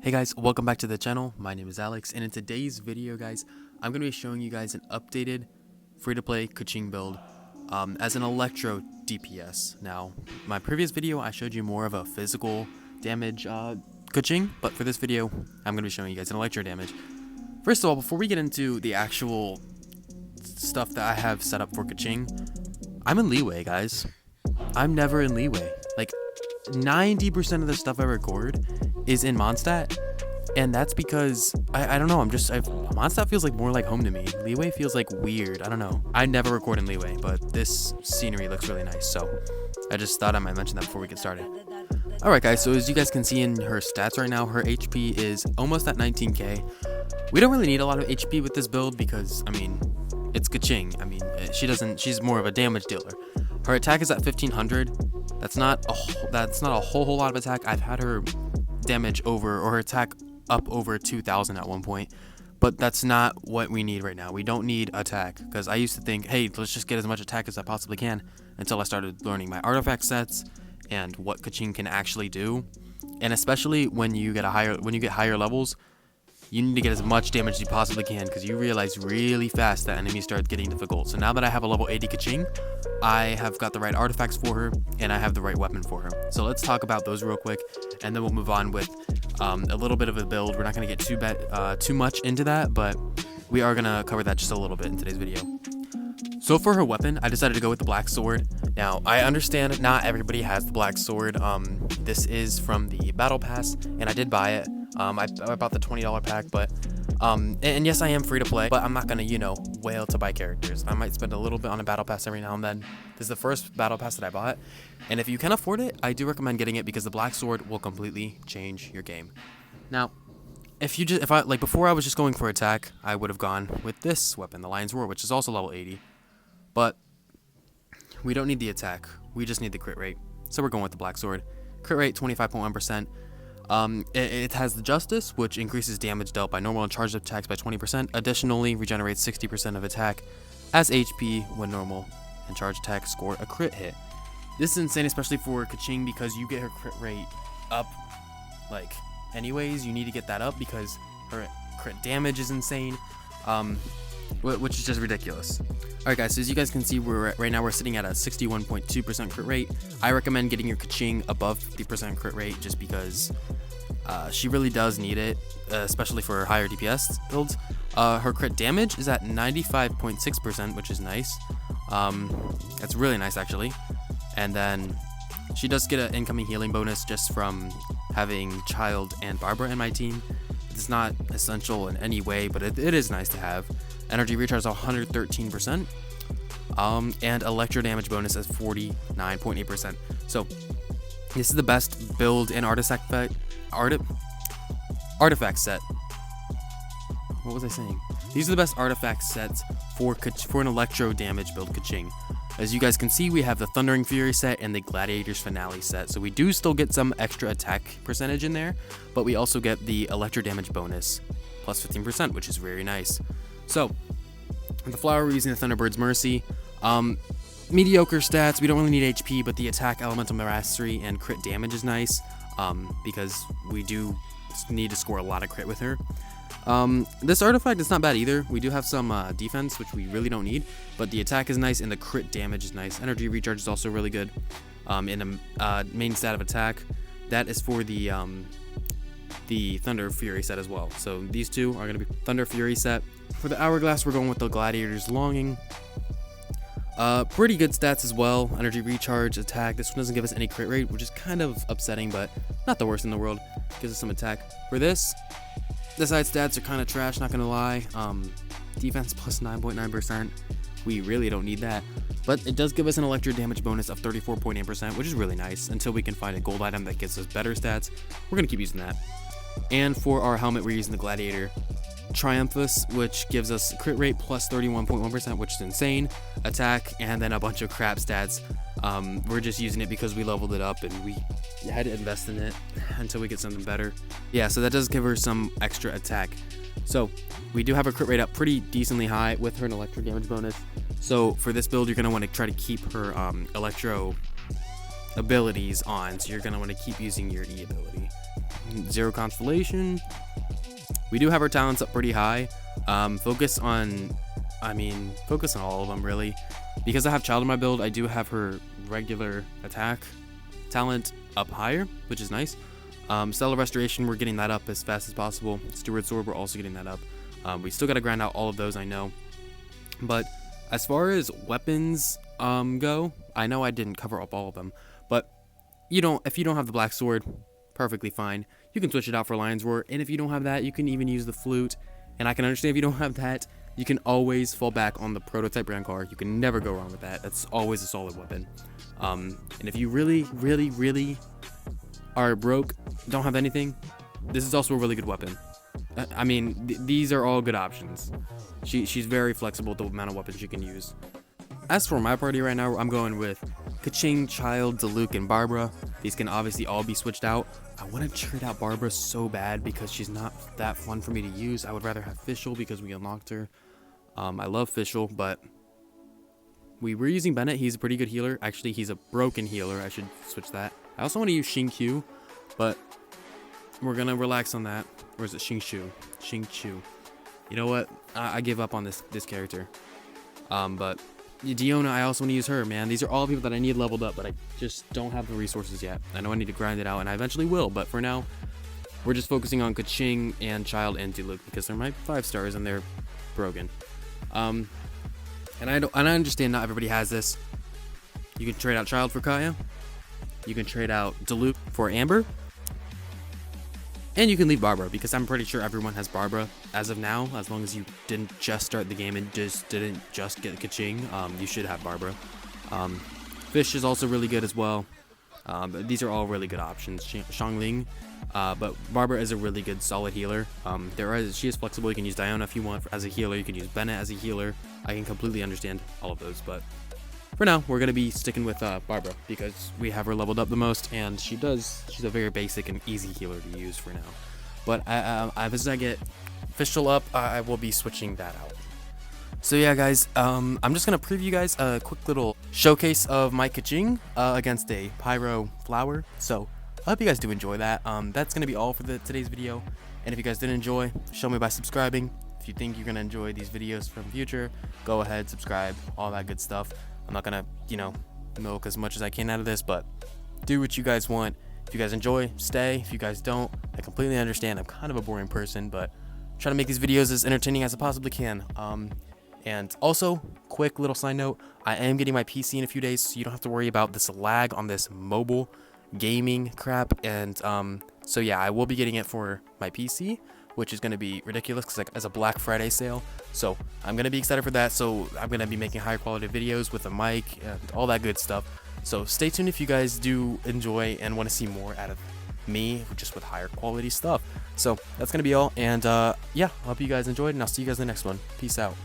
Hey guys, welcome back to the channel. My name is Alex, and in today's video, guys, I'm going to be showing you guys an updated free-to-play Keqing build as an Electro DPS. Now, my previous video, I showed you more of a physical damage Keqing, but for this video, I'm going to be showing you guys an Electro damage. First of all, before we get into the actual stuff that I have set up for Keqing, I'm in leeway, guys. I'm never in leeway. Like, 90% of the stuff I record is in Mondstadt, and that's because I don't know, Mondstadt feels like more like home to me. Leeway feels like weird. I don't know. I never record in leeway, but this scenery looks really nice, so I just thought I might mention that before we get started. Alright guys, so as you guys can see in her stats right now, her HP is almost at 19k. We don't really need a lot of HP with this build because, I mean, it's Keqing. I mean, she's more of a damage dealer. Her attack is at 1500. That's not a whole lot of attack. I've had her damage over, or her attack up over 2000 at one point, but that's not what we need right now. We don't need attack, because I used to think, hey, let's just get as much attack as I possibly can, until I started learning my artifact sets and what Keqing can actually do. And especially when you get higher levels, you need to get as much damage as you possibly can, because you realize really fast that enemies start getting difficult. So now that I have a level 80 Keqing, I have got the right artifacts for her, and I have the right weapon for her. So let's talk about those real quick, and then we'll move on with a little bit of a build. We're not going to get too much into that, but we are going to cover that just a little bit in today's video. So for her weapon, I decided to go with the black sword. Now, I understand not everybody has the black sword. This is from the battle pass, and I did buy it. I bought the $20 pack, but and yes, I am free to play, but I'm not gonna, wail to buy characters. I might spend a little bit on a battle pass every now and then. This is the first battle pass that I bought, and if you can afford it, I do recommend getting it, because the black sword will completely change your game. Now, before I was just going for attack, I would have gone with this weapon, the Lion's Roar, which is also level 80, but we don't need the attack. We just need the crit rate, so we're going with the black sword. Crit rate 25.1%. It has the Justice, which increases damage dealt by normal and charged attacks by 20%. Additionally, regenerates 60% of attack as HP when normal and charged attacks score a crit hit. This is insane, especially for Keqing, because you get her crit rate up, anyways. You need to get that up because her crit damage is insane, which is just ridiculous. Alright guys, so as you guys can see, right now we're sitting at a 61.2% crit rate. I recommend getting your Keqing above 50% crit rate, just because she really does need it, especially for higher DPS builds. Her crit damage is at 95.6%, which is nice. That's really nice, actually. And then she does get an incoming healing bonus just from having Child and Barbara in my team. It's not essential in any way, but it is nice to have. Energy recharge is 113%, and electro damage bonus is 49.8%. So this is the best build and artifact set. What was I saying? These are the best artifact sets for an electro damage build Keqing. As you guys can see, we have the Thundering Fury set and the Gladiator's Finale set. So we do still get some extra attack percentage in there, but we also get the electro damage bonus plus 15%, which is very nice. So, the flower, we're using the Thunderbird's Mercy. Mediocre stats, we don't really need HP, but the attack, elemental mastery, and crit damage is nice, because we do need to score a lot of crit with her. This artifact is not bad either. We do have some defense, which we really don't need, but the attack is nice and the crit damage is nice. Energy recharge is also really good. In a main stat of attack, that is for the Thunder Fury set as well. So these two are going to be Thunder Fury set. For the Hourglass, we're going with the Gladiator's Longing. Pretty good stats as well. Energy recharge, attack. This one doesn't give us any crit rate, which is kind of upsetting, but not the worst in the world. Gives us some attack. For this, the side stats are kind of trash, not gonna lie. Defense plus 9.9%. We really don't need that, but it does give us an electro damage bonus of 34.8%, which is really nice. Until we can find a gold item that gives us better stats, we're gonna keep using that. And for our helmet, we're using the Gladiator Triumphus, which gives us crit rate plus 31.1%, which is insane. Attack, and then a bunch of crap stats. We're just using it because we leveled it up and we had to invest in it until we get something better. Yeah, so that does give her some extra attack. So we do have a crit rate up pretty decently high with her electro damage bonus. So for this build, you're going to want to try to keep her electro abilities on, so you're going to want to keep using your E ability. 0 constellation. We do have our talents up pretty high. Focus on all of them really. Because I have child in my build, I do have her regular attack talent up higher, which is nice. Stellar Restoration, we're getting that up as fast as possible. Steward Sword, we're also getting that up. We still got to grind out all of those, I know. But as far as weapons go, I know I didn't cover up all of them. But if you don't have the Black Sword, perfectly fine. You can switch it out for Lion's Roar. And if you don't have that, you can even use the Flute. And I can understand if you don't have that, you can always fall back on the Prototype Rancor. You can never go wrong with that. That's always a solid weapon. And if you really, really, really are broke, don't have anything, this is also a really good weapon. I mean, these are all good options. She's very flexible with the amount of weapons you can use. As for my party right now, I'm going with Keqing, Child, Diluc, and Barbara. These can obviously all be switched out. I want to trade out Barbara so bad because she's not that fun for me to use. I would rather have Fischl because we unlocked her. I love Fischl, but we were using Bennett. He's a pretty good healer. Actually, he's a broken healer. I should switch that. I also want to use Xingqiu, but we're going to relax on that. Or is it Xingqiu? Xingqiu. You know what? I give up on this character. But Diona, I also want to use her, man. These are all people that I need leveled up, but I just don't have the resources yet. I know I need to grind it out, and I eventually will, but for now, we're just focusing on Keqing and Child and Diluc because they're my 5 stars and they're broken. And I understand not everybody has this. You can trade out Child for Kaya. You can trade out Diluc for Amber. And you can leave Barbara, because I'm pretty sure everyone has Barbara as of now. As long as you didn't just start the game and didn't just get Keqing, you should have Barbara. Fish is also really good as well. These are all really good options. Xiangling, but Barbara is a really good solid healer. She is flexible. You can use Diona if you want as a healer. You can use Bennett as a healer. I can completely understand all of those, but for now, we're going to be sticking with Barbara because we have her leveled up the most, and she's a very basic and easy healer to use for now. But as I get Fischl up, I will be switching that out. So yeah, guys, I'm just going to preview you guys a quick little showcase of my Keqing against a Pyro Flower. So I hope you guys do enjoy that. That's going to be all for today's video. And if you guys did enjoy, show me by subscribing. If you think you're going to enjoy these videos from future, go ahead, subscribe, all that good stuff. I'm not gonna, milk as much as I can out of this, but do what you guys want. If you guys enjoy, stay. If you guys don't, I completely understand. I'm kind of a boring person, but try to make these videos as entertaining as I possibly can. And also, quick little side note, I am getting my PC in a few days, so you don't have to worry about this lag on this mobile gaming crap. And so yeah, I will be getting it for my PC, which is going to be ridiculous because as a Black Friday sale. So I'm going to be excited for that. So I'm going to be making higher quality videos with a mic and all that good stuff. So stay tuned if you guys do enjoy and want to see more out of me, just with higher quality stuff. So that's going to be all. And yeah, I hope you guys enjoyed, and I'll see you guys in the next one. Peace out.